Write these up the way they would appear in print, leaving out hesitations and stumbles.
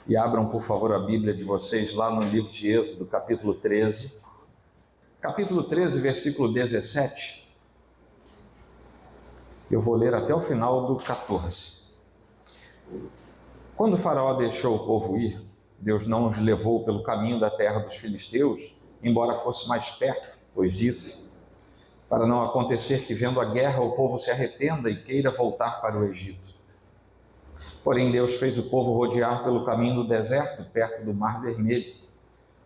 E abram, por favor, a Bíblia de vocês lá no livro de Êxodo, capítulo 13. Capítulo 13, versículo 17. Eu vou ler até o final do 14. Quando Faraó deixou o povo ir, Deus não os levou pelo caminho da terra dos filisteus, embora fosse mais perto, pois disse, para não acontecer que, vendo a guerra, o povo se arrependa e queira voltar para o Egito. Porém, Deus fez o povo rodear pelo caminho do deserto, perto do Mar Vermelho.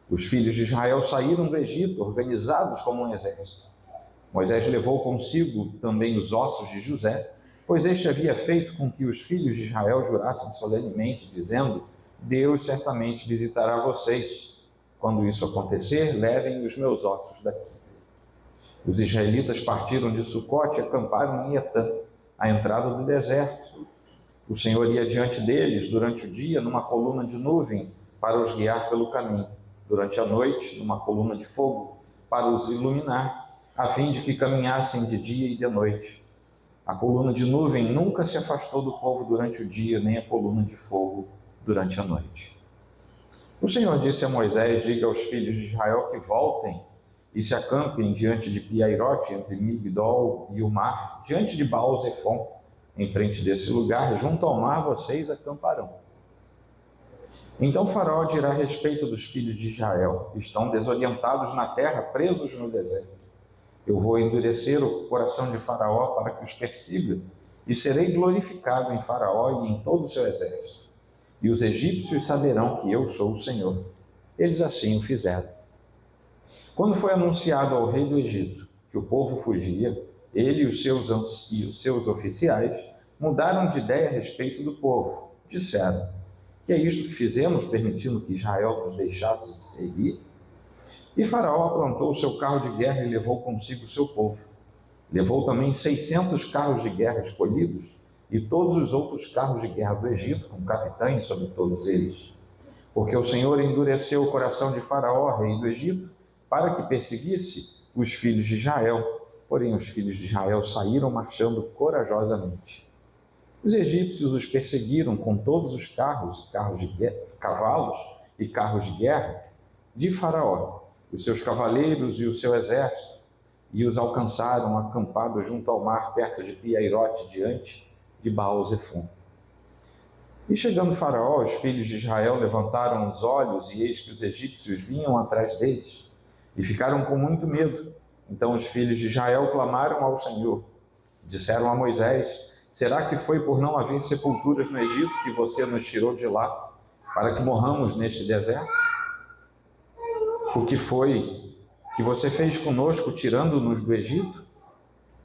Os filhos de Israel saíram do Egito, organizados como um exército. Moisés levou consigo também os ossos de José, pois este havia feito com que os filhos de Israel jurassem solenemente, dizendo, Deus certamente visitará vocês. Quando isso acontecer, levem os meus ossos daqui. Os israelitas partiram de Sucote e acamparam em Etã, à entrada do deserto. O Senhor ia diante deles durante o dia numa coluna de nuvem para os guiar pelo caminho. Durante a noite, numa coluna de fogo para os iluminar, a fim de que caminhassem de dia e de noite. A coluna de nuvem nunca se afastou do povo durante o dia, nem a coluna de fogo durante a noite. O Senhor disse a Moisés, diga aos filhos de Israel que voltem e se acampem diante de Piairote, entre Migdol e o mar, diante de Baal-Zefon. Em frente desse lugar, junto ao mar, vocês acamparão. Então Faraó dirá a respeito dos filhos de Israel, estão desorientados na terra, presos no deserto. Eu vou endurecer o coração de Faraó para que os persiga, e serei glorificado em Faraó e em todo o seu exército. E os egípcios saberão que eu sou o Senhor. Eles assim o fizeram. Quando foi anunciado ao rei do Egito que o povo fugia, ele e os seus oficiais mudaram de ideia a respeito do povo. Disseram, que é isto que fizemos, permitindo que Israel nos deixasse de servir? E Faraó aprontou o seu carro de guerra e levou consigo o seu povo. Levou também 600 carros de guerra escolhidos e todos os outros carros de guerra do Egito, com capitães sobre todos eles. Porque o Senhor endureceu o coração de Faraó, rei do Egito, para que perseguisse os filhos de Israel. Porém, os filhos de Israel saíram marchando corajosamente. Os egípcios os perseguiram com todos os cavalos e carros de guerra de Faraó, os seus cavaleiros e o seu exército, e os alcançaram acampados junto ao mar, perto de Piairote, diante de Baal-Zefon. E chegando Faraó, os filhos de Israel levantaram os olhos, e eis que os egípcios vinham atrás deles, e ficaram com muito medo. Então os filhos de Israel clamaram ao Senhor. Disseram a Moisés, será que foi por não haver sepulturas no Egito que você nos tirou de lá, para que morramos neste deserto? O que foi que você fez conosco, tirando-nos do Egito?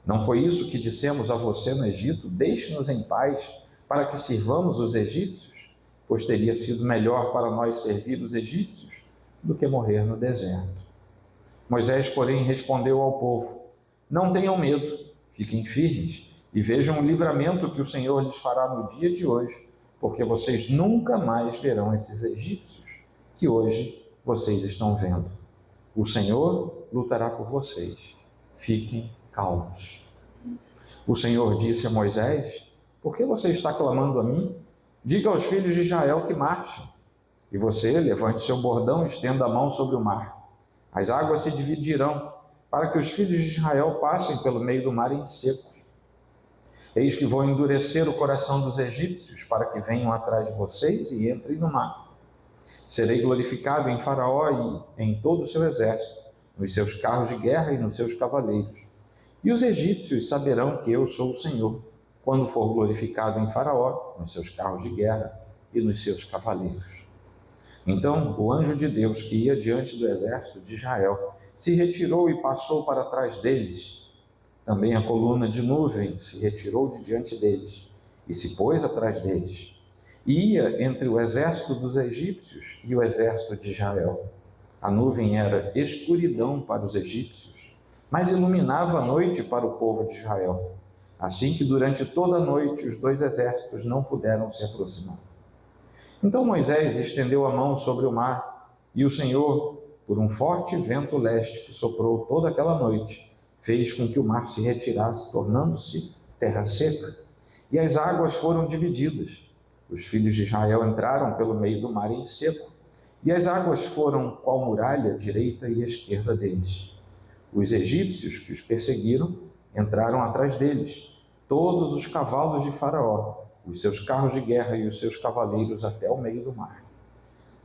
Não foi isso que dissemos a você no Egito? Deixe-nos em paz, para que sirvamos os egípcios, pois teria sido melhor para nós servir os egípcios do que morrer no deserto. Moisés, porém, respondeu ao povo, não tenham medo, fiquem firmes e vejam o livramento que o Senhor lhes fará no dia de hoje, porque vocês nunca mais verão esses egípcios que hoje vocês estão vendo. O Senhor lutará por vocês, fiquem calmos. O Senhor disse a Moisés, por que você está clamando a mim? Diga aos filhos de Israel que marchem. E você, levante seu bordão e estenda a mão sobre o mar. As águas se dividirão, para que os filhos de Israel passem pelo meio do mar em seco. Eis que vou endurecer o coração dos egípcios, para que venham atrás de vocês e entrem no mar. Serei glorificado em Faraó e em todo o seu exército, nos seus carros de guerra e nos seus cavaleiros. E os egípcios saberão que eu sou o Senhor, quando for glorificado em Faraó, nos seus carros de guerra e nos seus cavaleiros. Então o anjo de Deus, que ia diante do exército de Israel, se retirou e passou para trás deles. Também a coluna de nuvem se retirou de diante deles e se pôs atrás deles. E ia entre o exército dos egípcios e o exército de Israel. A nuvem era escuridão para os egípcios, mas iluminava a noite para o povo de Israel. Assim que durante toda a noite os dois exércitos não puderam se aproximar. Então Moisés estendeu a mão sobre o mar, e o Senhor, por um forte vento leste que soprou toda aquela noite, fez com que o mar se retirasse, tornando-se terra seca, e as águas foram divididas. Os filhos de Israel entraram pelo meio do mar em seco, e as águas foram qual muralha à direita e à esquerda deles. Os egípcios que os perseguiram entraram atrás deles, todos os cavalos de Faraó, os seus carros de guerra e os seus cavaleiros até o meio do mar.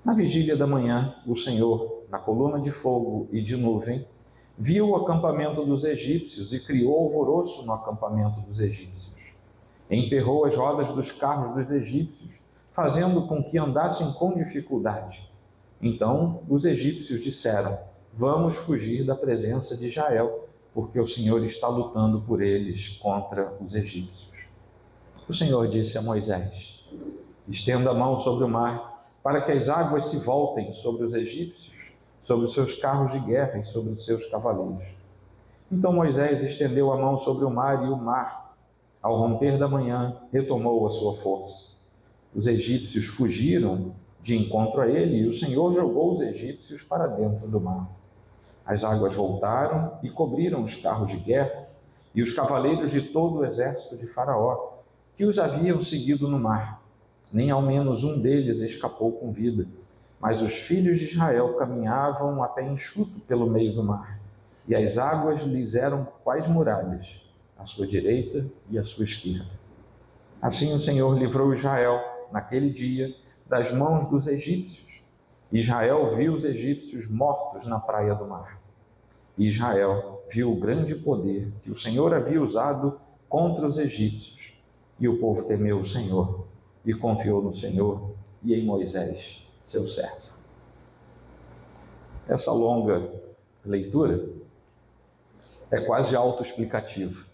Na vigília da manhã, o Senhor, na coluna de fogo e de nuvem, viu o acampamento dos egípcios e criou alvoroço no acampamento dos egípcios. Emperrou as rodas dos carros dos egípcios, fazendo com que andassem com dificuldade. Então os egípcios disseram: vamos fugir da presença de Israel, porque o Senhor está lutando por eles contra os egípcios. O Senhor disse a Moisés: estenda a mão sobre o mar, para que as águas se voltem sobre os egípcios, sobre os seus carros de guerra e sobre os seus cavaleiros. Então Moisés estendeu a mão sobre o mar, e o mar, ao romper da manhã, retomou a sua força. Os egípcios fugiram de encontro a ele, e o Senhor jogou os egípcios para dentro do mar. As águas voltaram e cobriram os carros de guerra e os cavaleiros de todo o exército de Faraó, que os haviam seguido no mar. Nem ao menos um deles escapou com vida. Mas os filhos de Israel caminhavam a pé enxuto pelo meio do mar, e as águas lhes eram quais muralhas, à sua direita e à sua esquerda. Assim o Senhor livrou Israel, naquele dia, das mãos dos egípcios. Israel viu os egípcios mortos na praia do mar. E Israel viu o grande poder que o Senhor havia usado contra os egípcios. E o povo temeu o Senhor e confiou no Senhor e em Moisés, seu servo. Essa longa leitura é quase autoexplicativa.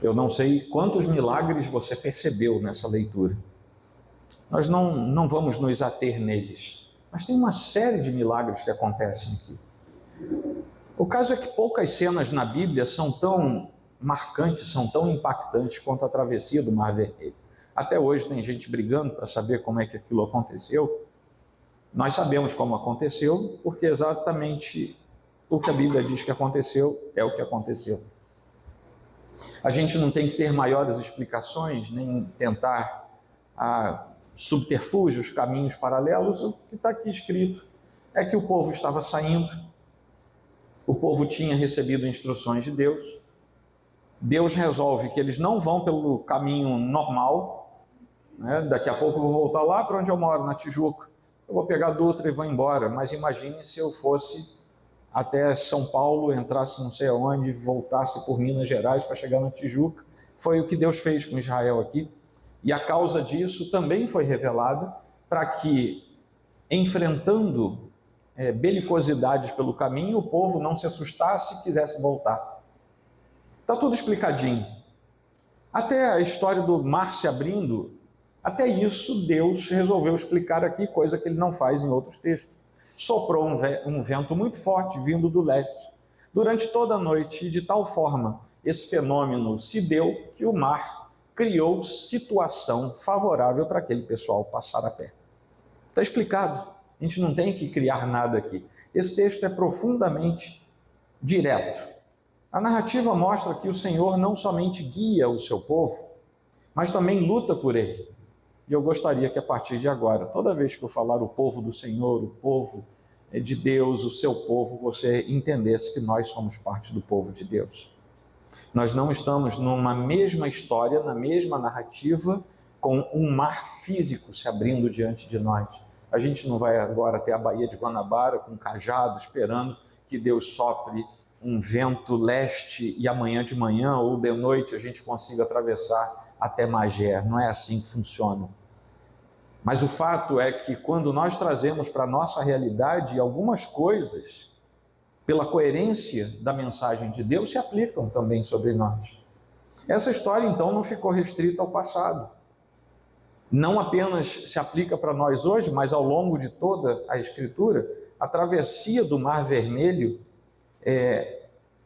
Eu não sei quantos milagres você percebeu nessa leitura. Nós não vamos nos ater neles, mas tem uma série de milagres que acontecem aqui. O caso é que poucas cenas na Bíblia são tão marcantes, são tão impactantes quanto a travessia do Mar Vermelho. Até hoje tem gente brigando para saber como é que aquilo aconteceu. Nós sabemos como aconteceu, porque exatamente o que a Bíblia diz que aconteceu é o que aconteceu. A gente não tem que ter maiores explicações, nem tentar subterfúgios, caminhos paralelos. O que está aqui escrito é que o povo estava saindo, o povo tinha recebido instruções de Deus. Deus resolve que eles não vão pelo caminho normal, né? Daqui a pouco eu vou voltar lá para onde eu moro, na Tijuca. Eu vou pegar a Dutra e vou embora. Mas imagine se eu fosse até São Paulo, entrasse não sei aonde, voltasse por Minas Gerais para chegar na Tijuca. Foi o que Deus fez com Israel aqui. E a causa disso também foi revelada para que, enfrentando belicosidades pelo caminho, o povo não se assustasse e quisesse voltar. Está tudo explicadinho. Até a história do mar se abrindo, até isso Deus resolveu explicar aqui, coisa que ele não faz em outros textos. Soprou um vento muito forte vindo do leste durante toda a noite, e de tal forma esse fenômeno se deu que o mar criou situação favorável para aquele pessoal passar a pé. Está explicado, a gente não tem que criar nada aqui. Esse texto é profundamente direto. A narrativa mostra que o Senhor não somente guia o seu povo, mas também luta por ele. E eu gostaria que a partir de agora, toda vez que eu falar o povo do Senhor, o povo de Deus, o seu povo, você entendesse que nós somos parte do povo de Deus. Nós não estamos numa mesma história, na mesma narrativa, com um mar físico se abrindo diante de nós. A gente não vai agora até a Baía de Guanabara com um cajado esperando que Deus sopre um vento leste e amanhã de manhã ou de noite a gente consiga atravessar até Magé. Não é assim que funciona. Mas o fato é que quando nós trazemos para a nossa realidade algumas coisas, pela coerência da mensagem de Deus, se aplicam também sobre nós. Essa história então não ficou restrita ao passado. Não apenas se aplica para nós hoje, mas ao longo de toda a Escritura, a travessia do Mar Vermelho,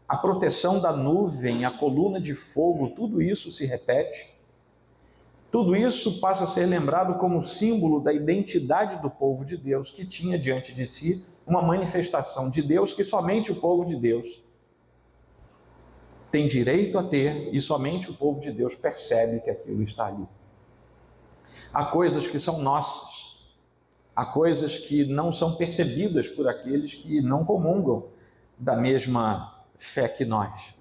a proteção da nuvem, a coluna de fogo, tudo isso se repete. Tudo isso passa a ser lembrado como símbolo da identidade do povo de Deus, que tinha diante de si uma manifestação de Deus que somente o povo de Deus tem direito a ter, e somente o povo de Deus percebe que aquilo está ali. Há coisas que são nossas, há coisas que não são percebidas por aqueles que não comungam da mesma fé que nós.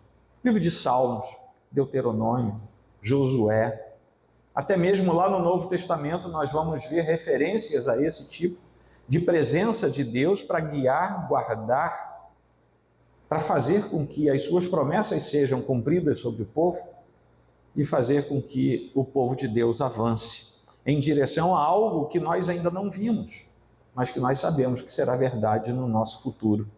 Livro de Salmos, Deuteronômio, Josué, até mesmo lá no Novo Testamento nós vamos ver referências a esse tipo de presença de Deus para guiar, guardar, para fazer com que as suas promessas sejam cumpridas sobre o povo e fazer com que o povo de Deus avance em direção a algo que nós ainda não vimos, mas que nós sabemos que será verdade no nosso futuro.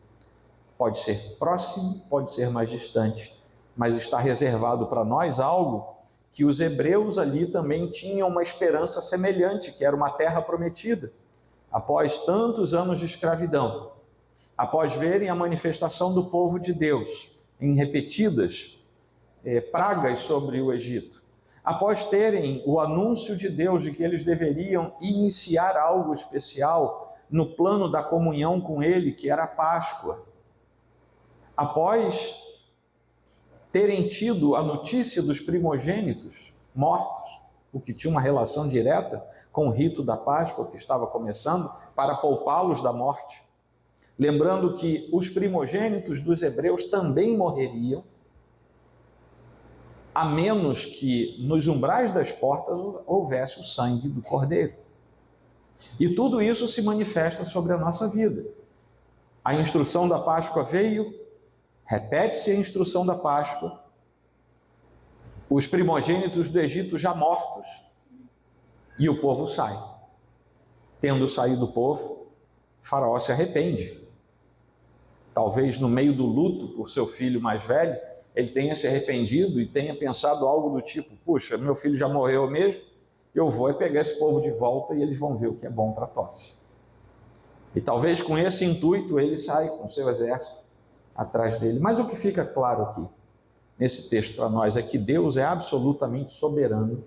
Pode ser próximo, pode ser mais distante, mas está reservado para nós algo que os hebreus ali também tinham uma esperança semelhante, que era uma terra prometida. Após tantos anos de escravidão, após verem a manifestação do povo de Deus em repetidas pragas sobre o Egito, após terem o anúncio de Deus de que eles deveriam iniciar algo especial no plano da comunhão com Ele, que era a Páscoa, após terem tido a notícia dos primogênitos mortos, o que tinha uma relação direta com o rito da Páscoa que estava começando, para poupá-los da morte, lembrando que os primogênitos dos hebreus também morreriam, a menos que nos umbrais das portas houvesse o sangue do Cordeiro. E tudo isso se manifesta sobre a nossa vida. A instrução da Páscoa veio, repete-se a instrução da Páscoa, os primogênitos do Egito já mortos, e o povo sai. Tendo saído o povo, Faraó se arrepende. Talvez no meio do luto por seu filho mais velho, ele tenha se arrependido e tenha pensado algo do tipo: puxa, meu filho já morreu mesmo, eu vou pegar esse povo de volta e eles vão ver o que é bom para a tosse. E talvez com esse intuito ele sai com seu exército atrás dele. Mas o que fica claro aqui, nesse texto para nós, é que Deus é absolutamente soberano.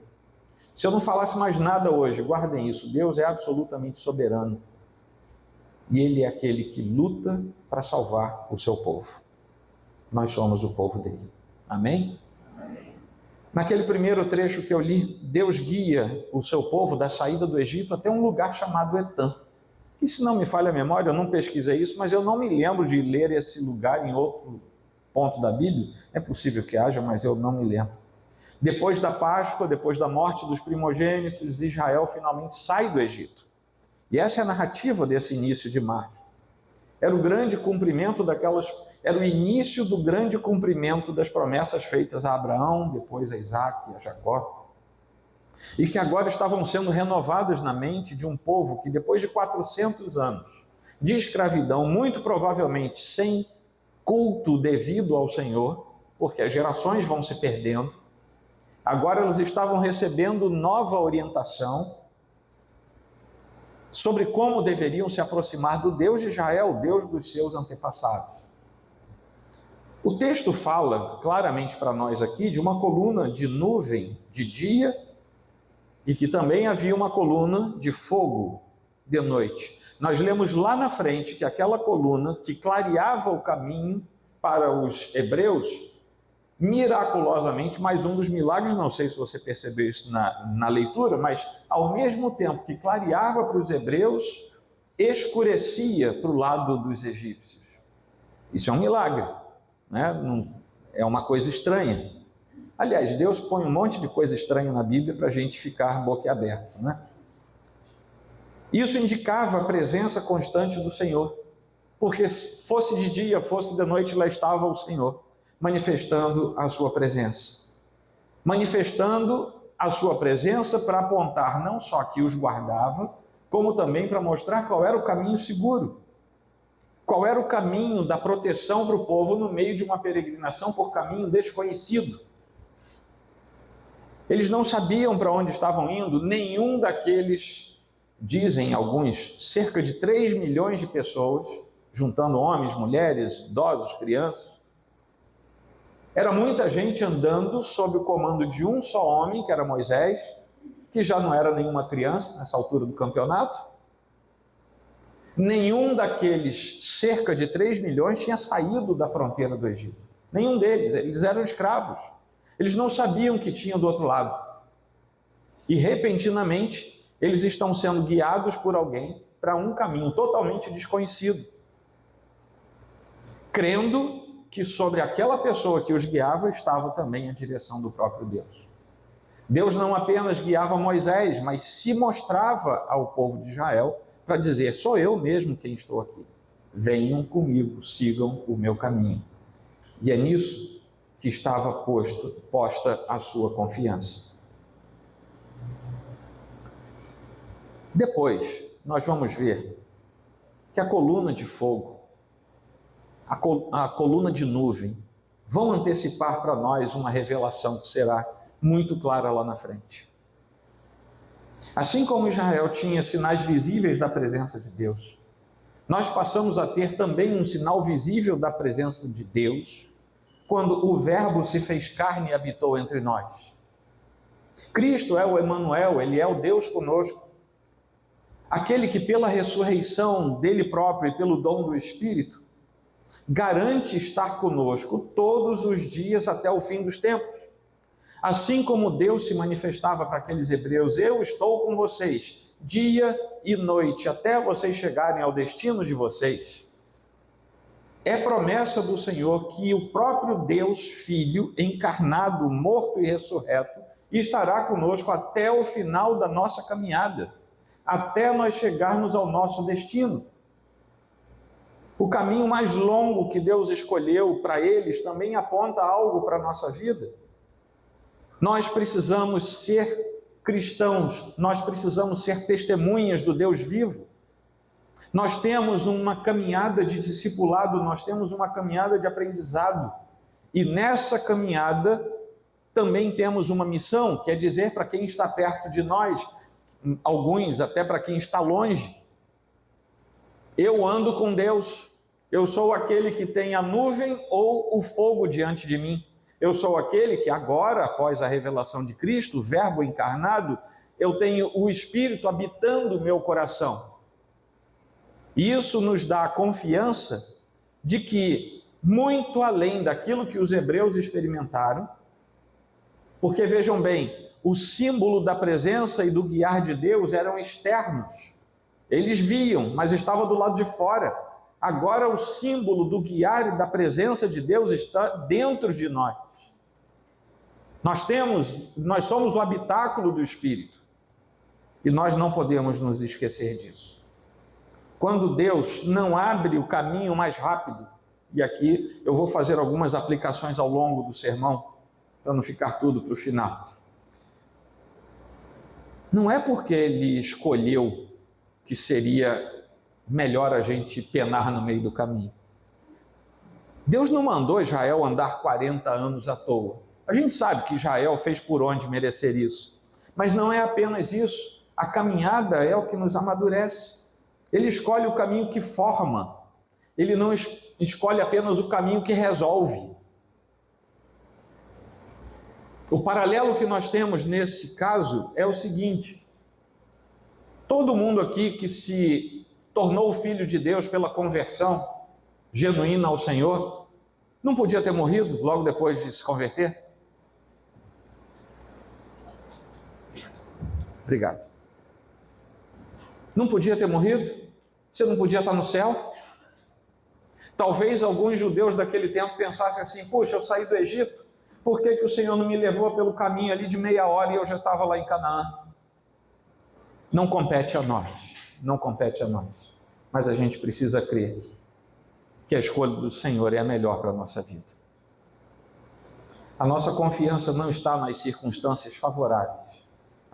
Se eu não falasse mais nada hoje, guardem isso, Deus é absolutamente soberano. E Ele é aquele que luta para salvar o seu povo. Nós somos o povo dele. Amém? Naquele primeiro trecho que eu li, Deus guia o seu povo da saída do Egito até um lugar chamado Etã. E se não me falha a memória, eu não pesquisei isso, mas eu não me lembro de ler esse lugar em outro ponto da Bíblia. É possível que haja, mas eu não me lembro. Depois da Páscoa, depois da morte dos primogênitos, Israel finalmente sai do Egito. E essa é a narrativa desse início de marcha. Era o grande cumprimento era o início do grande cumprimento das promessas feitas a Abraão, depois a Isaac e a Jacó, e que agora estavam sendo renovadas na mente de um povo que, depois de 400 anos de escravidão, muito provavelmente sem culto devido ao Senhor, porque as gerações vão se perdendo, agora elas estavam recebendo nova orientação sobre como deveriam se aproximar do Deus de Israel, Deus dos seus antepassados. O texto fala claramente para nós aqui de uma coluna de nuvem de dia e que também havia uma coluna de fogo de noite. Nós lemos lá na frente que aquela coluna que clareava o caminho para os hebreus, miraculosamente, mais um dos milagres, não sei se você percebeu isso na leitura, mas ao mesmo tempo que clareava para os hebreus, escurecia para o lado dos egípcios. Isso é um milagre, né? É uma coisa estranha. Aliás, Deus põe um monte de coisa estranha na Bíblia para a gente ficar boquiaberto, né? Isso indicava a presença constante do Senhor, porque fosse de dia, fosse de noite, lá estava o Senhor, manifestando a sua presença. Manifestando a sua presença para apontar não só que os guardava, como também para mostrar qual era o caminho seguro, qual era o caminho da proteção para o povo no meio de uma peregrinação por caminho desconhecido. Eles não sabiam para onde estavam indo, nenhum daqueles, dizem alguns, cerca de 3 milhões de pessoas, juntando homens, mulheres, idosos, crianças. Era muita gente andando sob o comando de um só homem, que era Moisés, que já não era nenhuma criança nessa altura do campeonato. Nenhum daqueles cerca de 3 milhões tinha saído da fronteira do Egito. Nenhum deles, eles eram escravos. Eles não sabiam o que tinha do outro lado. E repentinamente, eles estão sendo guiados por alguém para um caminho totalmente desconhecido, crendo que sobre aquela pessoa que os guiava estava também a direção do próprio Deus. Deus não apenas guiava Moisés, mas se mostrava ao povo de Israel para dizer: sou eu mesmo quem estou aqui. Venham comigo, sigam o meu caminho. E é nisso que estava posta a sua confiança. Depois, nós vamos ver que a coluna de fogo, a coluna de nuvem, vão antecipar para nós uma revelação que será muito clara lá na frente. Assim como Israel tinha sinais visíveis da presença de Deus, nós passamos a ter também um sinal visível da presença de Deus quando o Verbo se fez carne e habitou entre nós. Cristo é o Emanuel, ele é o Deus conosco, aquele que pela ressurreição dele próprio e pelo dom do Espírito garante estar conosco todos os dias até o fim dos tempos. Assim como Deus se manifestava para aqueles hebreus: eu estou com vocês dia e noite até vocês chegarem ao destino de vocês. É promessa do Senhor que o próprio Deus Filho, encarnado, morto e ressurreto, estará conosco até o final da nossa caminhada, até nós chegarmos ao nosso destino. O caminho mais longo que Deus escolheu para eles também aponta algo para a nossa vida. Nós precisamos ser cristãos, nós precisamos ser testemunhas do Deus vivo. Nós temos uma caminhada de discipulado, nós temos uma caminhada de aprendizado. E nessa caminhada também temos uma missão, que é dizer para quem está perto de nós, alguns até para quem está longe: eu ando com Deus, eu sou aquele que tem a nuvem ou o fogo diante de mim. Eu sou aquele que agora, após a revelação de Cristo, o Verbo encarnado, eu tenho o Espírito habitando o meu coração. E isso nos dá a confiança de que, muito além daquilo que os hebreus experimentaram, porque vejam bem, o símbolo da presença e do guiar de Deus eram externos. Eles viam, mas estava do lado de fora. Agora o símbolo do guiar e da presença de Deus está dentro de nós. Nós somos o habitáculo do Espírito. E nós não podemos nos esquecer disso. Quando Deus não abre o caminho mais rápido, e aqui eu vou fazer algumas aplicações ao longo do sermão, para não ficar tudo para o final. Não é porque Ele escolheu que seria melhor a gente penar no meio do caminho. Deus não mandou Israel andar 40 anos à toa. A gente sabe que Israel fez por onde merecer isso. Mas não é apenas isso. A caminhada é o que nos amadurece. Ele escolhe o caminho que forma. Ele não escolhe apenas o caminho que resolve. O paralelo que nós temos nesse caso é o seguinte: todo mundo aqui que se tornou filho de Deus pela conversão genuína ao Senhor, não podia ter morrido logo depois de se converter? Obrigado. Não podia ter morrido? Você não podia estar no céu? Talvez alguns judeus daquele tempo pensassem assim: puxa, eu saí do Egito, por que o Senhor não me levou pelo caminho ali de meia hora e eu já estava lá em Canaã? Não compete a nós, não compete a nós. Mas a gente precisa crer que a escolha do Senhor é a melhor para a nossa vida. A nossa confiança não está nas circunstâncias favoráveis.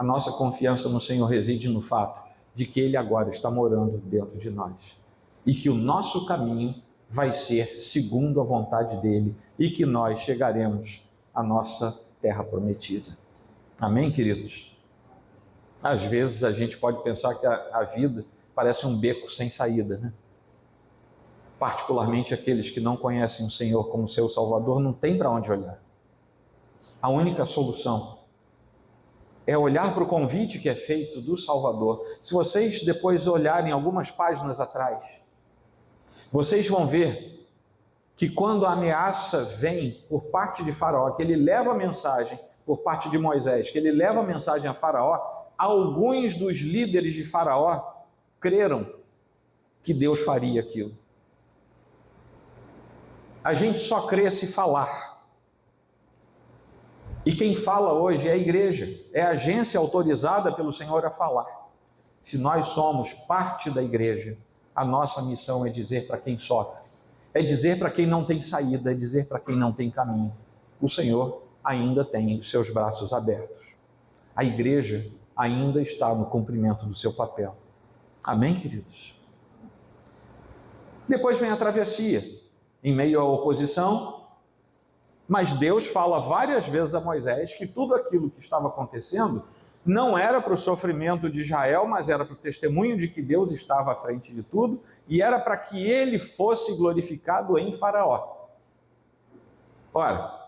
A nossa confiança no Senhor reside no fato de que Ele agora está morando dentro de nós. E que o nosso caminho vai ser segundo a vontade dEle e que nós chegaremos à nossa terra prometida. Amém, queridos? Às vezes a gente pode pensar que a vida parece um beco sem saída, né? Particularmente aqueles que não conhecem o Senhor como seu Salvador, não tem para onde olhar. A única solução é olhar para o convite que é feito do Salvador. Se vocês depois olharem algumas páginas atrás, vocês vão ver que quando a ameaça vem por parte de Faraó, que ele leva a mensagem por parte de Moisés, que ele leva a mensagem a Faraó, alguns dos líderes de Faraó creram que Deus faria aquilo. A gente só crê se falar. E quem fala hoje é a igreja, é a agência autorizada pelo Senhor a falar. Se nós somos parte da igreja, a nossa missão é dizer para quem sofre, é dizer para quem não tem saída, é dizer para quem não tem caminho. O Senhor ainda tem os seus braços abertos. A igreja ainda está no cumprimento do seu papel. Amém, queridos? Depois vem a travessia, em meio à oposição, mas Deus fala várias vezes a Moisés que tudo aquilo que estava acontecendo não era para o sofrimento de Israel, mas era para o testemunho de que Deus estava à frente de tudo e era para que ele fosse glorificado em Faraó. Ora,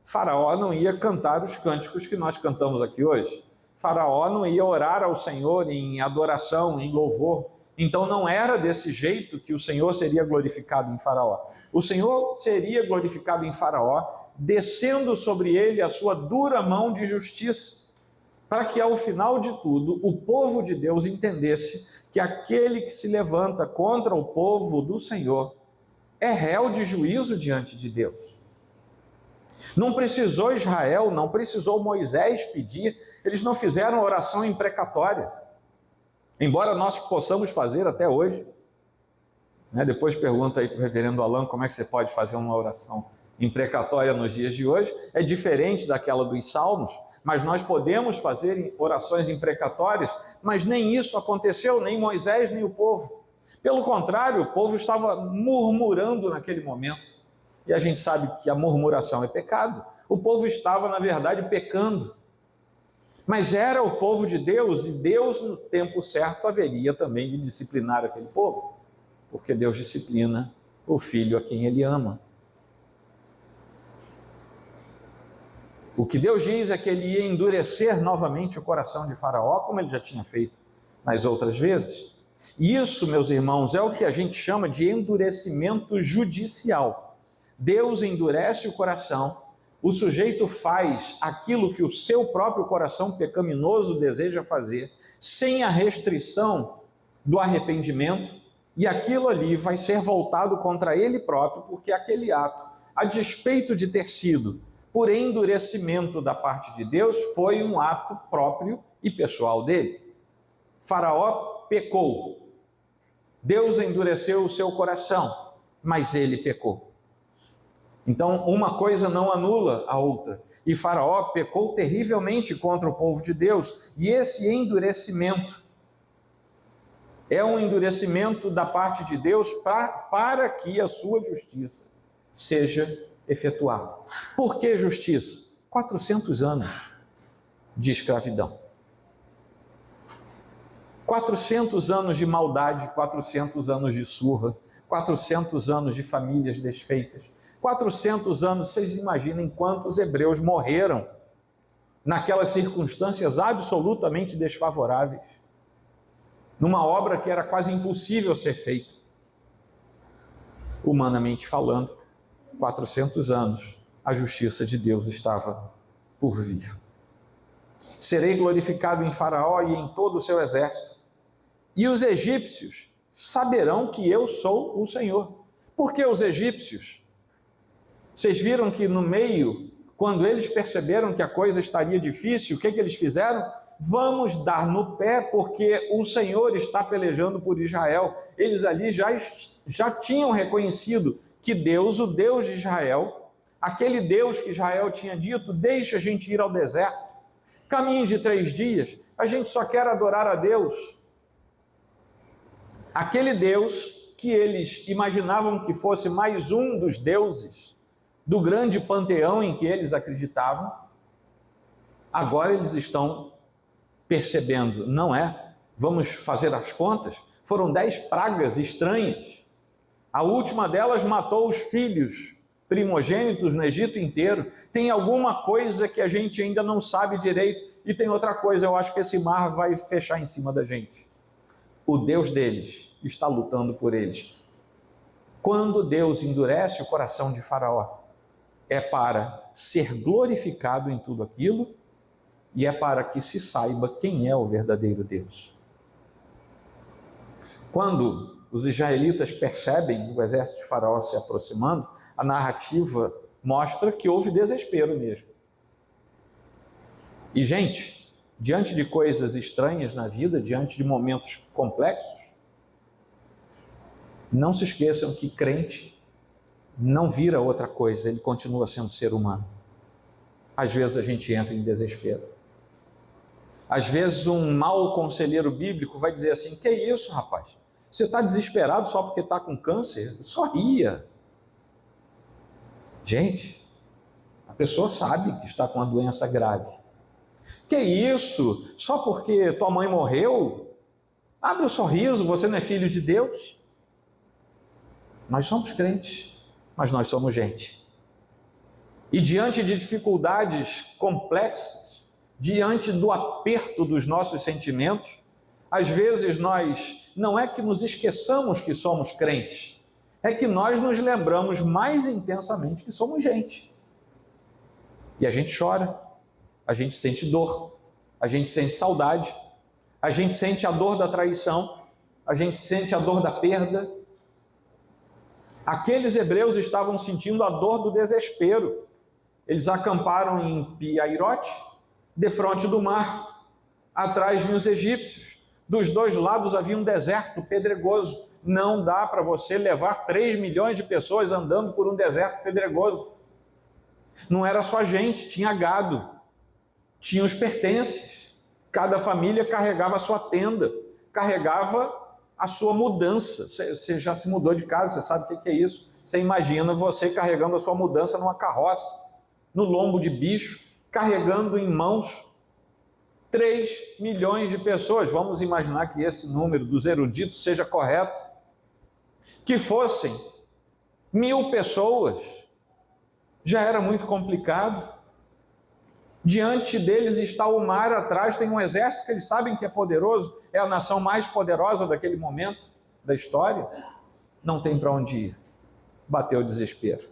Faraó não ia cantar os cânticos que nós cantamos aqui hoje. Faraó não ia orar ao Senhor em adoração, em louvor. Então não era desse jeito que o Senhor seria glorificado em Faraó. O Senhor seria glorificado em Faraó, descendo sobre ele a sua dura mão de justiça, para que ao final de tudo o povo de Deus entendesse que aquele que se levanta contra o povo do Senhor é réu de juízo diante de Deus. Não precisou Israel, não precisou Moisés pedir, eles não fizeram oração imprecatória, embora nós possamos fazer até hoje. Depois pergunta aí para o reverendo Alan como é que você pode fazer uma oração imprecatória nos dias de hoje. É diferente daquela dos Salmos, mas nós podemos fazer orações imprecatórias, mas nem isso aconteceu, nem Moisés, nem o povo. Pelo contrário, o povo estava murmurando naquele momento. E a gente sabe que a murmuração é pecado. O povo estava, na verdade, pecando. Mas era o povo de Deus, e Deus, no tempo certo, haveria também de disciplinar aquele povo, porque Deus disciplina o filho a quem ele ama. O que Deus diz é que ele ia endurecer novamente o coração de Faraó, como ele já tinha feito nas outras vezes. E isso, meus irmãos, é o que a gente chama de endurecimento judicial. Deus endurece o coração, o sujeito faz aquilo que o seu próprio coração pecaminoso deseja fazer, sem a restrição do arrependimento, e aquilo ali vai ser voltado contra ele próprio, porque aquele ato, a despeito de ter sido por endurecimento da parte de Deus, foi um ato próprio e pessoal dele. Faraó pecou, Deus endureceu o seu coração, mas ele pecou. Então, uma coisa não anula a outra. E Faraó pecou terrivelmente contra o povo de Deus. E esse endurecimento é um endurecimento da parte de Deus para que a sua justiça seja efetuada. Por que justiça? 400 anos de escravidão. 400 anos de maldade, 400 anos de surra, 400 anos de famílias desfeitas. 400 anos, vocês imaginem quantos hebreus morreram naquelas circunstâncias absolutamente desfavoráveis, numa obra que era quase impossível ser feita. Humanamente falando, 400 anos, a justiça de Deus estava por vir. Serei glorificado em Faraó e em todo o seu exército, e os egípcios saberão que eu sou o Senhor. Por que os egípcios? Vocês viram que no meio, quando eles perceberam que a coisa estaria difícil, o que eles fizeram? Vamos dar no pé, porque o Senhor está pelejando por Israel. Eles ali já tinham reconhecido que Deus, o Deus de Israel, aquele Deus que Israel tinha dito, deixa a gente ir ao deserto, caminho de 3 dias, a gente só quer adorar a Deus. Aquele Deus que eles imaginavam que fosse mais um dos deuses do grande panteão em que eles acreditavam, agora eles estão percebendo, não é? Vamos fazer as contas? Foram 10 pragas estranhas. A última delas matou os filhos primogênitos no Egito inteiro. Tem alguma coisa que a gente ainda não sabe direito, e tem outra coisa, eu acho que esse mar vai fechar em cima da gente. O Deus deles está lutando por eles. Quando Deus endurece o coração de Faraó, é para ser glorificado em tudo aquilo e é para que se saiba quem é o verdadeiro Deus. Quando os israelitas percebem o exército de Faraó se aproximando, a narrativa mostra que houve desespero mesmo. E, gente, diante de coisas estranhas na vida, diante de momentos complexos, não se esqueçam que crente não vira outra coisa, ele continua sendo ser humano. Às vezes a gente entra em desespero. Às vezes um mau conselheiro bíblico vai dizer assim: que isso, rapaz? Você está desesperado só porque está com câncer? Só ria. Gente, a pessoa sabe que está com uma doença grave. Que isso? Só porque tua mãe morreu? Abre o sorriso, você não é filho de Deus? Nós somos crentes, mas nós somos gente. E diante de dificuldades complexas, diante do aperto dos nossos sentimentos, às vezes nós não é que nos esqueçamos que somos crentes, é que nós nos lembramos mais intensamente que somos gente. E a gente chora, a gente sente dor, a gente sente saudade, a gente sente a dor da traição, a gente sente a dor da perda. Aqueles hebreus estavam sentindo a dor do desespero. Eles acamparam em Pi-Hairote, defronte do mar. Atrás vinham os egípcios. Dos dois lados havia um deserto pedregoso. Não dá para você levar 3 milhões de pessoas andando por um deserto pedregoso. Não era só gente, tinha gado, tinha os pertences. Cada família carregava a sua tenda, carregava a sua mudança. Você já se mudou de casa, você sabe o que é isso. Você imagina você carregando a sua mudança numa carroça, no lombo de bicho, carregando em mãos 3 milhões de pessoas. Vamos imaginar que esse número dos eruditos seja correto. Que fossem 1.000 pessoas, já era muito complicado. Diante deles está o mar, atrás tem um exército que eles sabem que é poderoso, é a nação mais poderosa daquele momento da história. Não tem para onde ir. Bateu o desespero.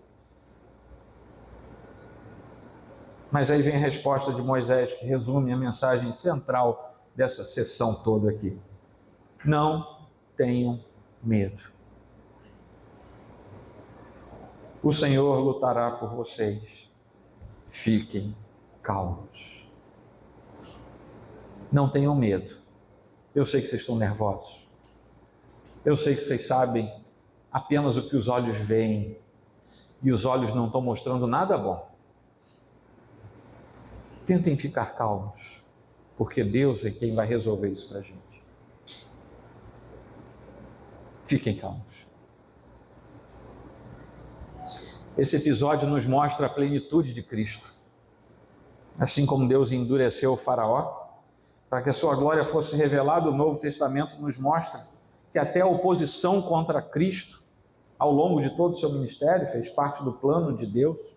Mas aí vem a resposta de Moisés, que resume a mensagem central dessa sessão toda aqui. Não tenham medo. O Senhor lutará por vocês. Fiquem calmos. Não tenham medo. Eu sei que vocês estão nervosos. Eu sei que vocês sabem apenas o que os olhos veem. E os olhos não estão mostrando nada bom. Tentem ficar calmos, porque Deus é quem vai resolver isso para a gente. Fiquem calmos. Esse episódio nos mostra a plenitude de Cristo. Assim como Deus endureceu o Faraó, para que a sua glória fosse revelada, o Novo Testamento nos mostra que até a oposição contra Cristo, ao longo de todo o seu ministério, fez parte do plano de Deus.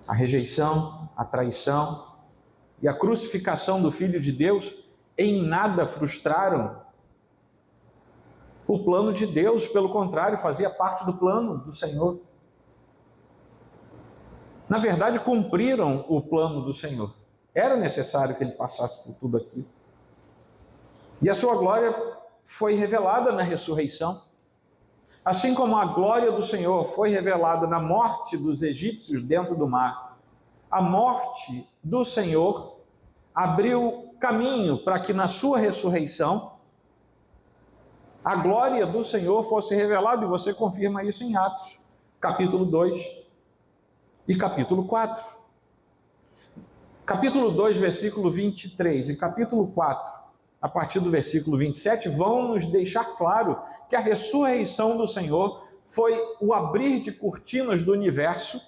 A rejeição, a traição e a crucificação do Filho de Deus em nada frustraram o plano de Deus, pelo contrário, fazia parte do plano do Senhor. Na verdade, cumpriram o plano do Senhor. Era necessário que ele passasse por tudo aquilo. E a sua glória foi revelada na ressurreição. Assim como a glória do Senhor foi revelada na morte dos egípcios dentro do mar, a morte do Senhor abriu caminho para que na sua ressurreição a glória do Senhor fosse revelada, e você confirma isso em Atos, capítulo 2 e capítulo 4. Capítulo 2, versículo 23 e capítulo 4, a partir do versículo 27, vão nos deixar claro que a ressurreição do Senhor foi o abrir de cortinas do universo,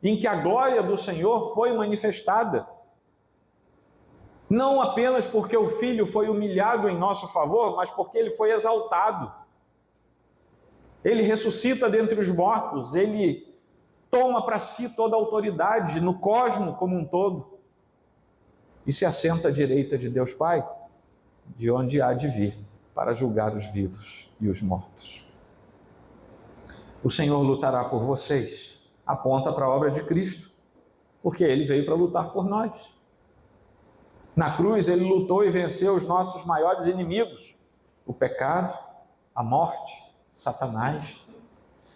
em que a glória do Senhor foi manifestada. Não apenas porque o Filho foi humilhado em nosso favor, mas porque ele foi exaltado. Ele ressuscita dentre os mortos, ele toma para si toda a autoridade no cosmos como um todo e se assenta à direita de Deus Pai, de onde há de vir para julgar os vivos e os mortos. O Senhor lutará por vocês. aponta para a obra de Cristo, porque ele veio para lutar por nós. Na cruz ele lutou e venceu os nossos maiores inimigos, o pecado, a morte, Satanás.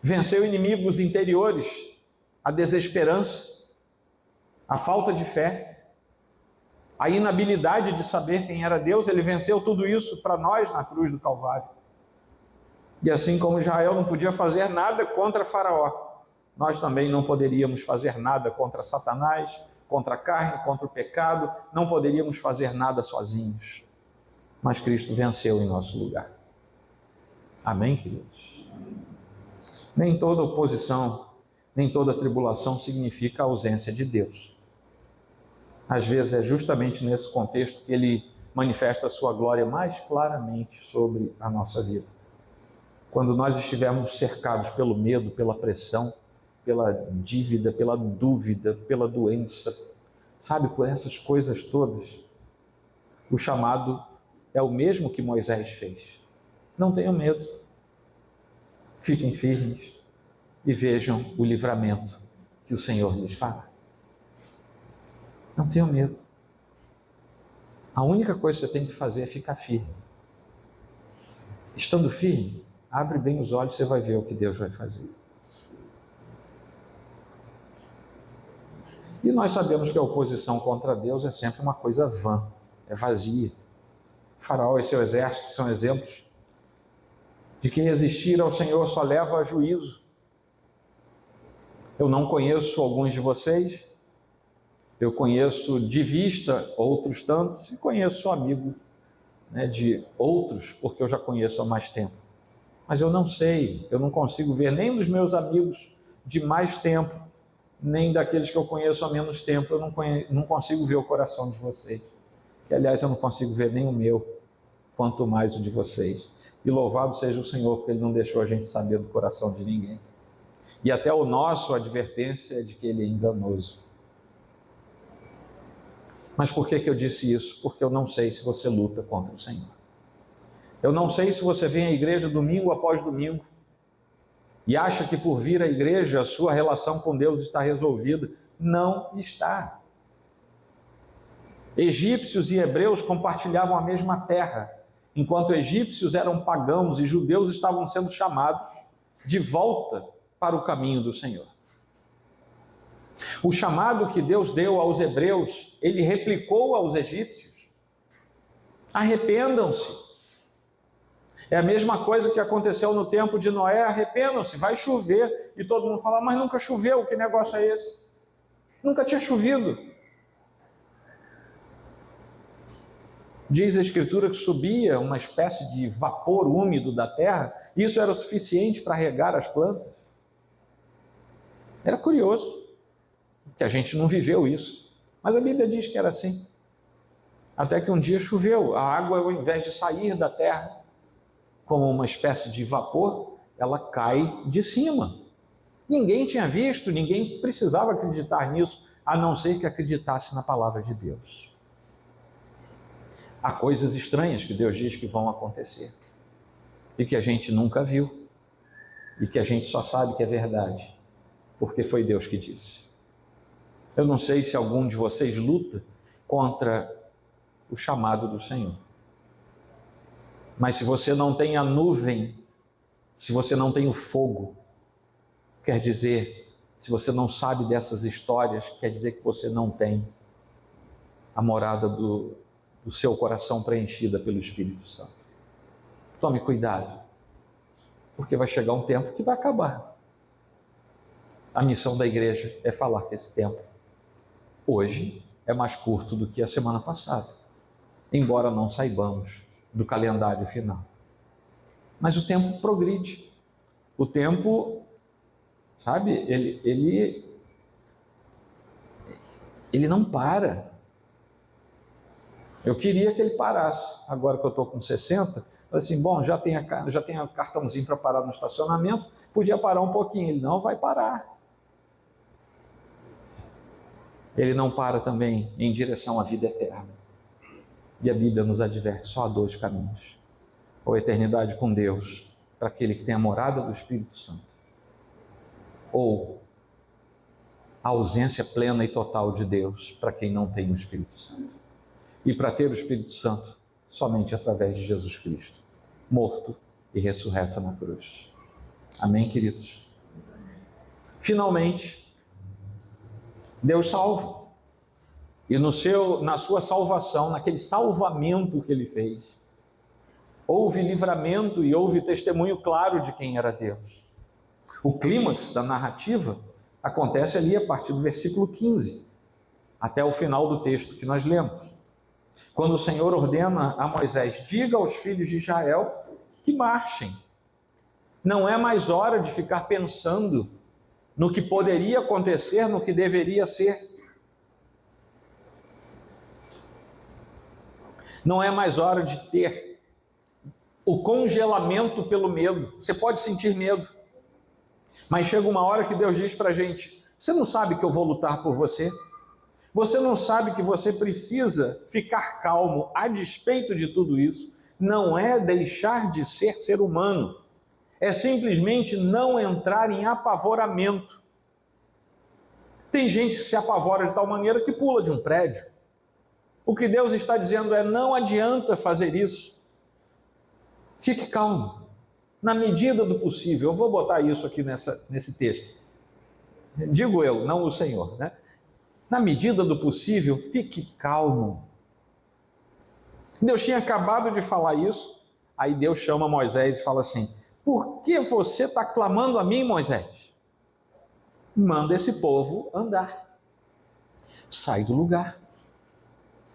Venceu inimigos interiores, a desesperança, a falta de fé, a inabilidade de saber quem era Deus. Ele venceu tudo isso para nós na cruz do Calvário. E assim como Israel não podia fazer nada contra Faraó, nós também não poderíamos fazer nada contra Satanás, contra a carne, contra o pecado, não poderíamos fazer nada sozinhos. Mas Cristo venceu em nosso lugar. Amém, queridos? Nem toda oposição, nem toda tribulação significa a ausência de Deus. Às vezes é justamente nesse contexto que Ele manifesta a sua glória mais claramente sobre a nossa vida. Quando nós estivermos cercados pelo medo, pela pressão, pela dívida, pela dúvida, pela doença, sabe, por essas coisas todas, o chamado é o mesmo que Moisés fez. Não tenham medo. Fiquem firmes e vejam o livramento que o Senhor lhes fará. Não tenham medo. A única coisa que você tem que fazer é ficar firme. Estando firme, abre bem os olhos e você vai ver o que Deus vai fazer. E nós sabemos que a oposição contra Deus é sempre uma coisa vã, é vazia. O Faraó e seu exército são exemplos de que resistir ao Senhor só leva a juízo. Eu não conheço alguns de vocês, eu conheço de vista outros tantos e conheço amigo, de outros, porque eu já conheço há mais tempo. Mas eu não sei, eu não consigo ver nem dos meus amigos de mais tempo, nem daqueles que eu conheço há menos tempo, eu não consigo ver o coração de vocês. E, aliás, eu não consigo ver nem o meu, quanto mais o de vocês. E louvado seja o Senhor, porque Ele não deixou a gente saber do coração de ninguém. E até o nosso, a advertência é de que Ele é enganoso. Mas por que eu disse isso? Porque eu não sei se você luta contra o Senhor. Eu não sei se você vem à igreja domingo após domingo e acha que por vir à igreja a sua relação com Deus está resolvida. Não está. Egípcios e hebreus compartilhavam a mesma terra, enquanto egípcios eram pagãos e judeus estavam sendo chamados de volta para o caminho do Senhor. O chamado que Deus deu aos hebreus, Ele replicou aos egípcios. Arrependam-se. É a mesma coisa que aconteceu no tempo de Noé, arrependam-se, vai chover. E todo mundo fala, mas nunca choveu, que negócio é esse? Nunca tinha chovido. Diz a Escritura que subia uma espécie de vapor úmido da terra, e isso era o suficiente para regar as plantas. Era curioso, que a gente não viveu isso, mas a Bíblia diz que era assim. Até que um dia choveu, a água, ao invés de sair da terra como uma espécie de vapor, ela cai de cima. Ninguém tinha visto, ninguém precisava acreditar nisso, a não ser que acreditasse na palavra de Deus. Há coisas estranhas que Deus diz que vão acontecer e que a gente nunca viu e que a gente só sabe que é verdade porque foi Deus que disse. Eu não sei se algum de vocês luta contra o chamado do Senhor, mas se você não tem a nuvem, se você não tem o fogo, quer dizer, se você não sabe dessas histórias, quer dizer que você não tem a morada do seu coração preenchida pelo Espírito Santo. Tome cuidado, porque vai chegar um tempo que vai acabar. A missão da igreja é falar que esse tempo, hoje, é mais curto do que a semana passada, embora não saibamos do calendário final. Mas o tempo progride. O tempo, sabe, ele não para. Eu queria que ele parasse. Agora que eu estou com 60, assim, bom, já tem o cartãozinho para parar no estacionamento, podia parar um pouquinho. Ele não vai parar. Ele não para também em direção à vida eterna. E a Bíblia nos adverte, só há dois caminhos. Ou a eternidade com Deus, para aquele que tem a morada do Espírito Santo, ou a ausência plena e total de Deus para quem não tem o Espírito Santo. E para ter o Espírito Santo, somente através de Jesus Cristo, morto e ressurreto na cruz. Amém, queridos? Finalmente, Deus salva. E na sua salvação, naquele salvamento que Ele fez, houve livramento e houve testemunho claro de quem era Deus. O clímax da narrativa acontece ali a partir do versículo 15, até o final do texto que nós lemos. Quando o Senhor ordena a Moisés: diga aos filhos de Israel que marchem. Não é mais hora de ficar pensando no que poderia acontecer, no que deveria ser. Não é mais hora de ter o congelamento pelo medo. Você pode sentir medo, mas chega uma hora que Deus diz para a gente: você não sabe que eu vou lutar por você? Você não sabe que você precisa ficar calmo a despeito de tudo isso? Não é deixar de ser humano, é simplesmente não entrar em apavoramento. Tem gente que se apavora de tal maneira que pula de um prédio. O que Deus está dizendo é: não adianta fazer isso. Fique calmo, na medida do possível. Eu vou botar isso aqui nesse texto. Digo eu, não o Senhor, né? Na medida do possível, fique calmo. Deus tinha acabado de falar isso, aí Deus chama Moisés e fala assim: por que você está clamando a mim, Moisés? Manda esse povo andar. Sai do lugar.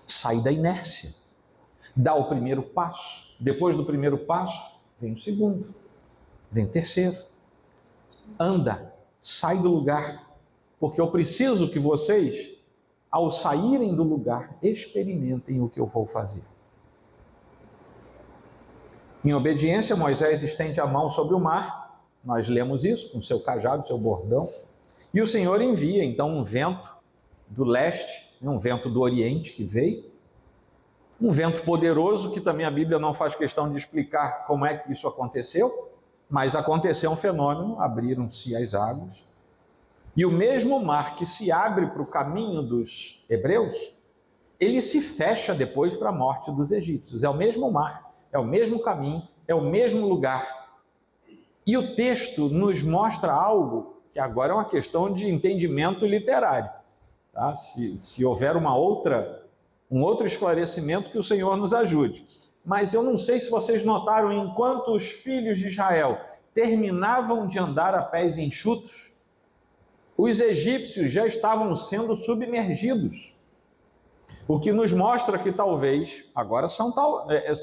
Sai da inércia. Dá o primeiro passo. Depois do primeiro passo, vem o segundo. Vem o terceiro. Anda. Sai do lugar. Porque eu preciso que vocês, ao saírem do lugar, experimentem o que eu vou fazer. Em obediência, Moisés estende a mão sobre o mar. Nós lemos isso com seu cajado, seu bordão. E o Senhor envia, então, um vento do leste, um vento do oriente que veio. Um vento poderoso, que também a Bíblia não faz questão de explicar como é que isso aconteceu, mas aconteceu um fenômeno, abriram-se as águas. E o mesmo mar que se abre para o caminho dos hebreus, ele se fecha depois para a morte dos egípcios. É o mesmo mar, é o mesmo caminho, é o mesmo lugar. E o texto nos mostra algo que agora é uma questão de entendimento literário. Tá? Se houver um outro esclarecimento, que o Senhor nos ajude. Mas eu não sei se vocês notaram, enquanto os filhos de Israel terminavam de andar a pés enxutos, os egípcios já estavam sendo submergidos. O que nos mostra que talvez, agora são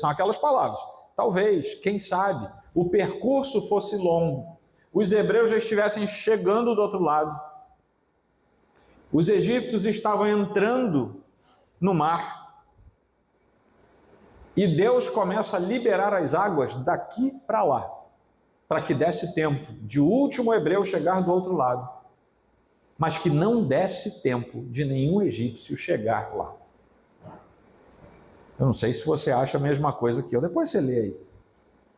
aquelas palavras, talvez, quem sabe, o percurso fosse longo, os hebreus já estivessem chegando do outro lado, os egípcios estavam entrando no mar, e Deus começa a liberar as águas daqui para lá, para que desse tempo de o último hebreu chegar do outro lado, mas que não desse tempo de nenhum egípcio chegar lá. Eu não sei se você acha a mesma coisa que eu, depois você lê aí.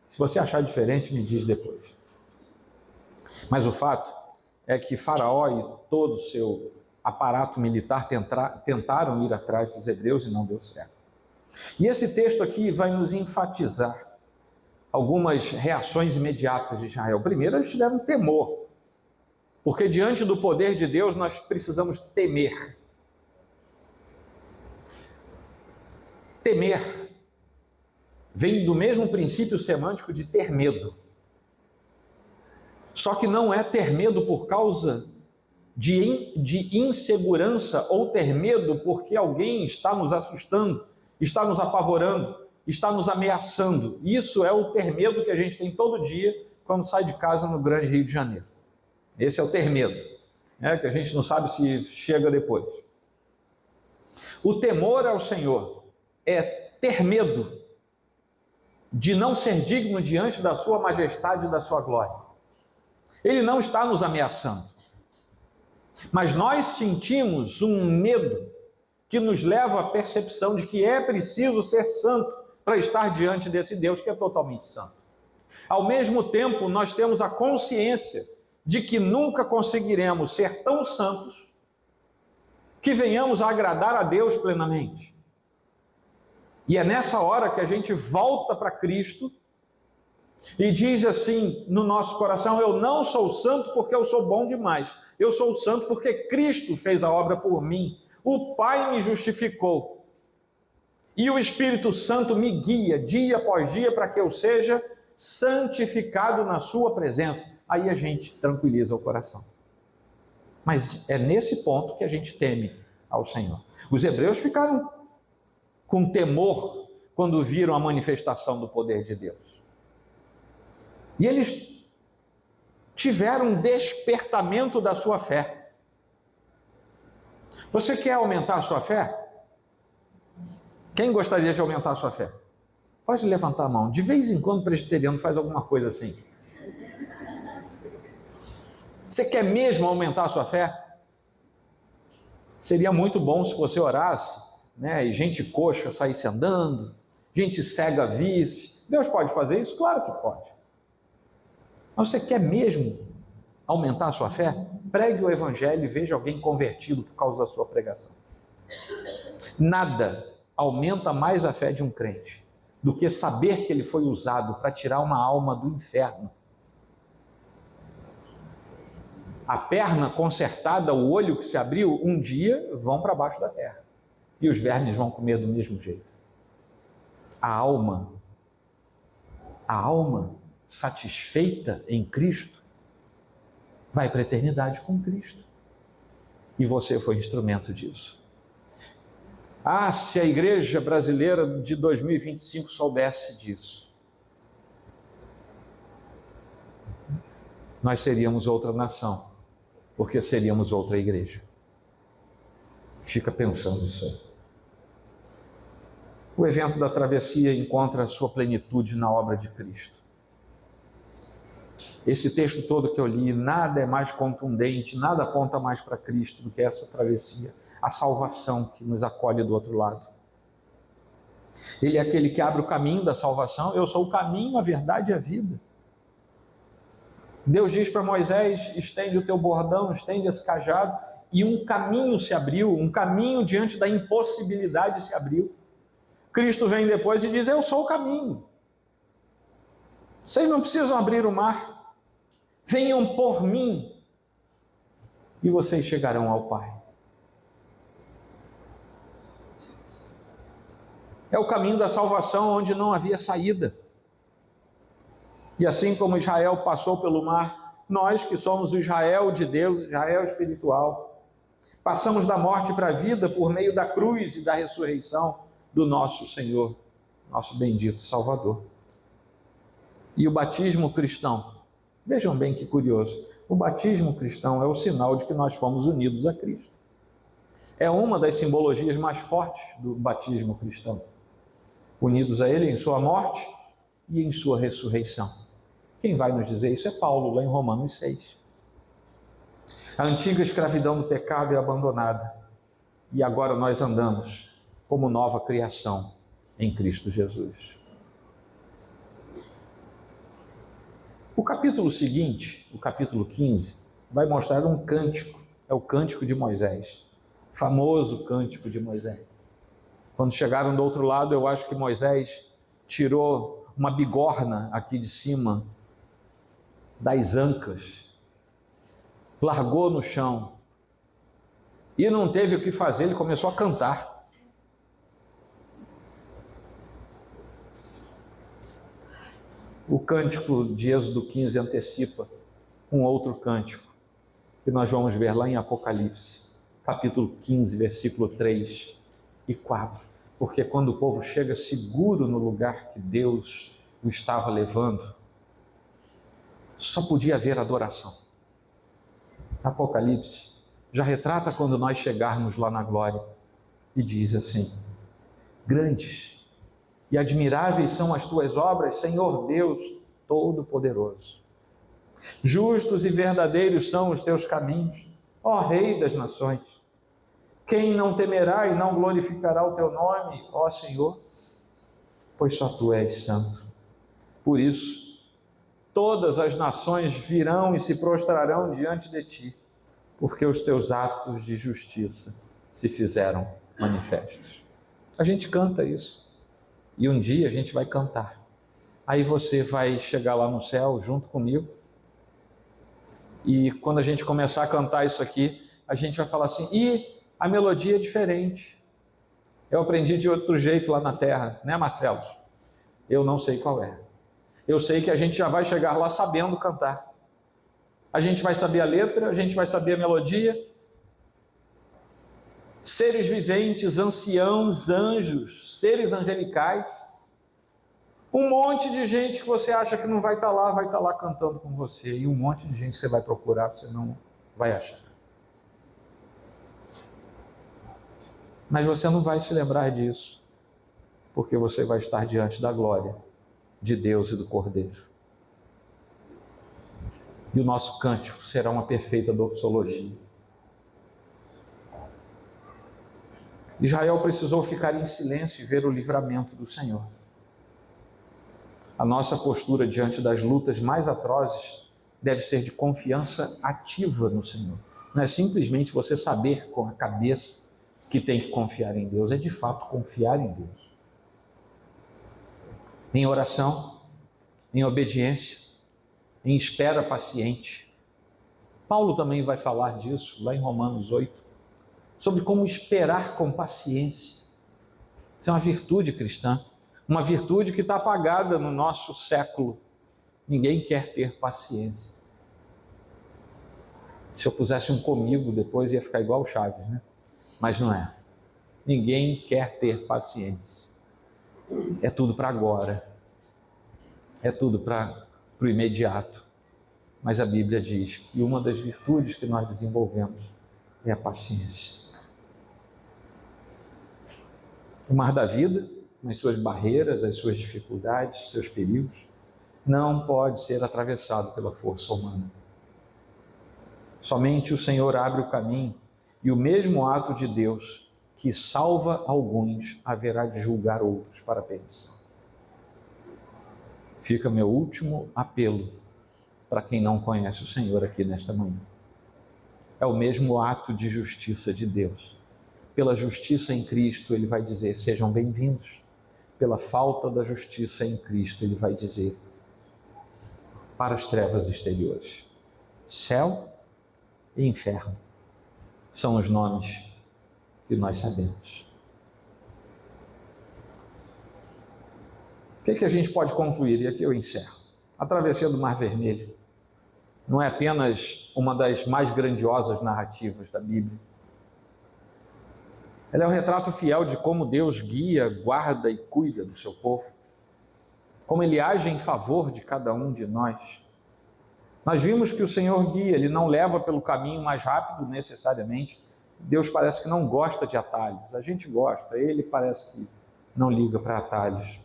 Se você achar diferente, me diz depois. Mas o fato é que Faraó e todo o seu aparato militar tentaram ir atrás dos hebreus e não deu certo. E esse texto aqui vai nos enfatizar algumas reações imediatas de Israel. Primeiro, eles tiveram temor, porque diante do poder de Deus nós precisamos temer. Temer vem do mesmo princípio semântico de ter medo. Só que não é ter medo por causa de insegurança ou ter medo porque alguém está nos assustando, está nos apavorando, está nos ameaçando. Isso é o ter medo que a gente tem todo dia quando sai de casa no grande Rio de Janeiro. Esse é o ter medo, que a gente não sabe se chega depois. O temor ao Senhor é ter medo de não ser digno diante da sua majestade e da sua glória. Ele não está nos ameaçando, mas nós sentimos um medo que nos leva à percepção de que é preciso ser santo para estar diante desse Deus que é totalmente santo. Ao mesmo tempo, nós temos a consciência de que nunca conseguiremos ser tão santos que venhamos a agradar a Deus plenamente. E é nessa hora que a gente volta para Cristo e diz assim no nosso coração: eu não sou santo porque eu sou bom demais, eu sou santo porque Cristo fez a obra por mim, o Pai me justificou, e o Espírito Santo me guia dia após dia para que eu seja santificado na sua presença. Aí a gente tranquiliza o coração. Mas é nesse ponto que a gente teme ao Senhor. Os hebreus ficaram com temor quando viram a manifestação do poder de Deus. E eles tiveram um despertamento da sua fé. Você quer aumentar a sua fé? Quem gostaria de aumentar a sua fé? Pode levantar a mão. De vez em quando o presbiteriano faz alguma coisa assim. Você quer mesmo aumentar a sua fé? Seria muito bom se você orasse, né, e gente coxa saísse andando, gente cega visse. Deus pode fazer isso? Claro que pode. Mas você quer mesmo aumentar a sua fé? Pregue o evangelho e veja alguém convertido por causa da sua pregação. Nada aumenta mais a fé de um crente do que saber que ele foi usado para tirar uma alma do inferno. A perna consertada, o olho que se abriu, um dia vão para baixo da terra. E os vermes vão comer do mesmo jeito. A alma satisfeita em Cristo, vai para a eternidade com Cristo. E você foi instrumento disso. Ah, se a igreja brasileira de 2025 soubesse disso, nós seríamos outra nação, porque seríamos outra igreja. Fica pensando isso aí. O evento da travessia encontra a sua plenitude na obra de Cristo. Esse texto todo que eu li, nada é mais contundente, nada aponta mais para Cristo do que essa travessia, a salvação que nos acolhe do outro lado. Ele é aquele que abre o caminho da salvação. Eu sou o caminho, a verdade e a vida. Deus diz para Moisés: estende o teu bordão, estende esse cajado, e um caminho se abriu, um caminho diante da impossibilidade se abriu. Cristo vem depois e diz: eu sou o caminho. Vocês não precisam abrir o mar. Venham por mim e vocês chegarão ao Pai. É o caminho da salvação onde não havia saída. E assim como Israel passou pelo mar, nós que somos o Israel de Deus, Israel espiritual, passamos da morte para a vida por meio da cruz e da ressurreição do nosso Senhor, nosso bendito Salvador. E o batismo cristão, vejam bem que curioso, o batismo cristão é o sinal de que nós fomos unidos a Cristo. É uma das simbologias mais fortes do batismo cristão. Unidos a Ele em sua morte e em sua ressurreição. Quem vai nos dizer isso é Paulo, lá em Romanos 6. A antiga escravidão do pecado é abandonada e agora nós andamos como nova criação em Cristo Jesus. O capítulo seguinte, o capítulo 15, vai mostrar um cântico, é o cântico de Moisés, o famoso cântico de Moisés. Quando chegaram do outro lado, eu acho que Moisés tirou uma bigorna aqui de cima das ancas, largou no chão e não teve o que fazer, ele começou a cantar. O cântico de Êxodo 15 antecipa um outro cântico que nós vamos ver lá em Apocalipse, capítulo 15, versículo 3 e 4. Porque quando o povo chega seguro no lugar que Deus o estava levando, só podia haver adoração. Apocalipse já retrata quando nós chegarmos lá na glória e diz assim: grandes e admiráveis são as tuas obras, Senhor Deus Todo-Poderoso. Justos e verdadeiros são os teus caminhos, ó Rei das nações. Quem não temerá e não glorificará o teu nome, ó Senhor? Pois só tu és santo. Por isso, todas as nações virão e se prostrarão diante de ti, porque os teus atos de justiça se fizeram manifestos. A gente canta isso. E um dia a gente vai cantar. Aí você vai chegar lá no céu junto comigo. E quando a gente começar a cantar isso aqui, a gente vai falar assim, e a melodia é diferente. Eu aprendi de outro jeito lá na terra, né, Marcelo? Eu não sei qual é. Eu sei que a gente já vai chegar lá sabendo cantar. A gente vai saber a letra, a gente vai saber a melodia. Seres viventes, anciãos, anjos, seres angelicais. Um monte de gente que você acha que não vai estar lá cantando com você. E um monte de gente que você vai procurar, você não vai achar. Mas você não vai se lembrar disso, porque você vai estar diante da glória de Deus e do Cordeiro. E o nosso cântico será uma perfeita doxologia. Israel precisou ficar em silêncio e ver o livramento do Senhor. A nossa postura diante das lutas mais atrozes deve ser de confiança ativa no Senhor. Não é simplesmente você saber com a cabeça que tem que confiar em Deus, é de fato confiar em Deus. Em oração, em obediência, em espera paciente. Paulo também vai falar disso lá em Romanos 8, sobre como esperar com paciência. Isso é uma virtude cristã, uma virtude que está apagada no nosso século. Ninguém quer ter paciência. Se eu pusesse um comigo depois ia ficar igual o Chaves, né? Mas não é. Ninguém quer ter paciência. É tudo para agora. É tudo para o imediato. Mas a Bíblia diz que uma das virtudes que nós desenvolvemos é a paciência. O mar da vida, com as suas barreiras, as suas dificuldades, seus perigos, não pode ser atravessado pela força humana. Somente o Senhor abre o caminho, e o mesmo ato de Deus que salva alguns haverá de julgar outros para a perdição. Fica meu último apelo para quem não conhece o Senhor aqui nesta manhã. É o mesmo ato de justiça de Deus. Pela justiça em Cristo, ele vai dizer, sejam bem-vindos. Pela falta da justiça em Cristo, ele vai dizer, para as trevas exteriores. Céu e inferno são os nomes que nós sabemos. O que a gente pode concluir? E aqui eu encerro. A travessia do Mar Vermelho não é apenas uma das mais grandiosas narrativas da Bíblia. Ela é um retrato fiel de como Deus guia, guarda e cuida do seu povo. Como Ele age em favor de cada um de nós. Nós vimos que o Senhor guia, Ele não leva pelo caminho mais rápido necessariamente. Deus parece que não gosta de atalhos. A gente gosta, Ele parece que não liga para atalhos.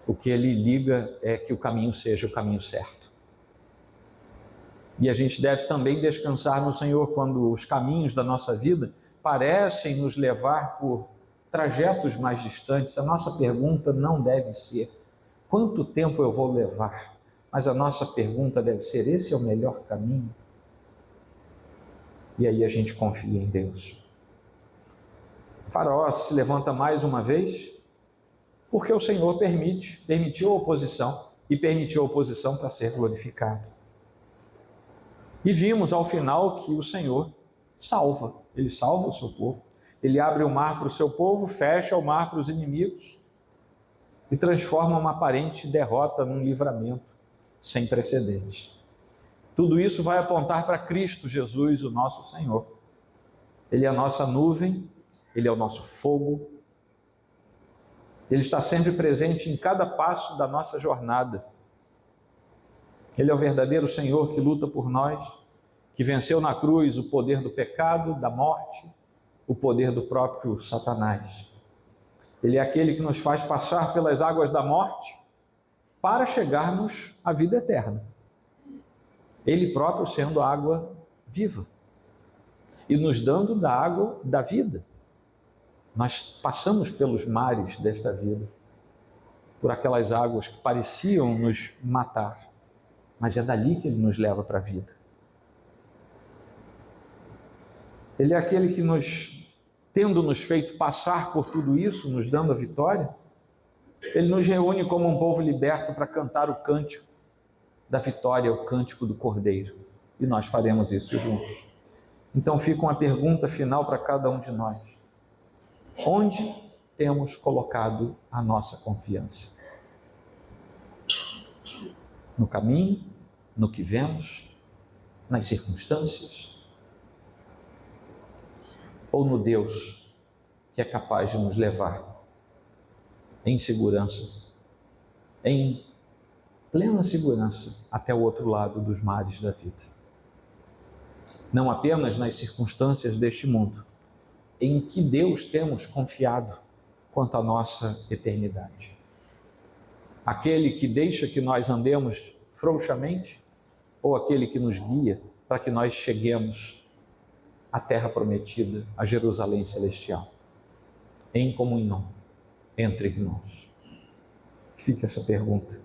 O que Ele liga é que o caminho seja o caminho certo. E a gente deve também descansar no Senhor quando os caminhos da nossa vida parecem nos levar por trajetos mais distantes. A nossa pergunta não deve ser quanto tempo eu vou levar, mas a nossa pergunta deve ser, esse é o melhor caminho? E aí a gente confia em Deus. O Faraó se levanta mais uma vez porque o Senhor permitiu a oposição e permitiu a oposição para ser glorificado. E vimos ao final que o Senhor salva, Ele salva o seu povo, Ele abre o mar para o seu povo, fecha o mar para os inimigos e transforma uma aparente derrota num livramento sem precedentes. Tudo isso vai apontar para Cristo Jesus, o nosso Senhor. Ele é a nossa nuvem, Ele é o nosso fogo, Ele está sempre presente em cada passo da nossa jornada. Ele é o verdadeiro Senhor que luta por nós, que venceu na cruz o poder do pecado, da morte, o poder do próprio Satanás. Ele é aquele que nos faz passar pelas águas da morte para chegarmos à vida eterna. Ele próprio sendo a água viva e nos dando da água da vida. Nós passamos pelos mares desta vida, por aquelas águas que pareciam nos matar, mas é dali que Ele nos leva para a vida. Ele é aquele que tendo nos feito passar por tudo isso, nos dando a vitória, Ele nos reúne como um povo liberto para cantar o cântico da vitória, o cântico do Cordeiro. E nós faremos isso juntos. Então fica uma pergunta final para cada um de nós. Onde temos colocado a nossa confiança? No caminho, no que vemos, nas circunstâncias? Ou no Deus que é capaz de nos levar em segurança, em plena segurança, até o outro lado dos mares da vida? Não apenas nas circunstâncias deste mundo, em que Deus temos confiado quanto à nossa eternidade. Aquele que deixa que nós andemos frouxamente, ou aquele que nos guia para que nós cheguemos à terra prometida, a Jerusalém celestial, em comunhão entre irmãos? Fica essa pergunta,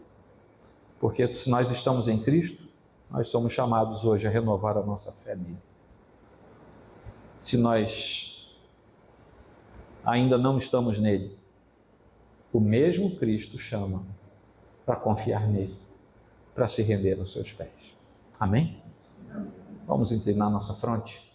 porque se nós estamos em Cristo, nós somos chamados hoje a renovar a nossa fé nele. Se nós ainda não estamos nele, o mesmo Cristo chama para confiar nele, para se render aos seus pés. Amém? Vamos inclinar nossa fronte.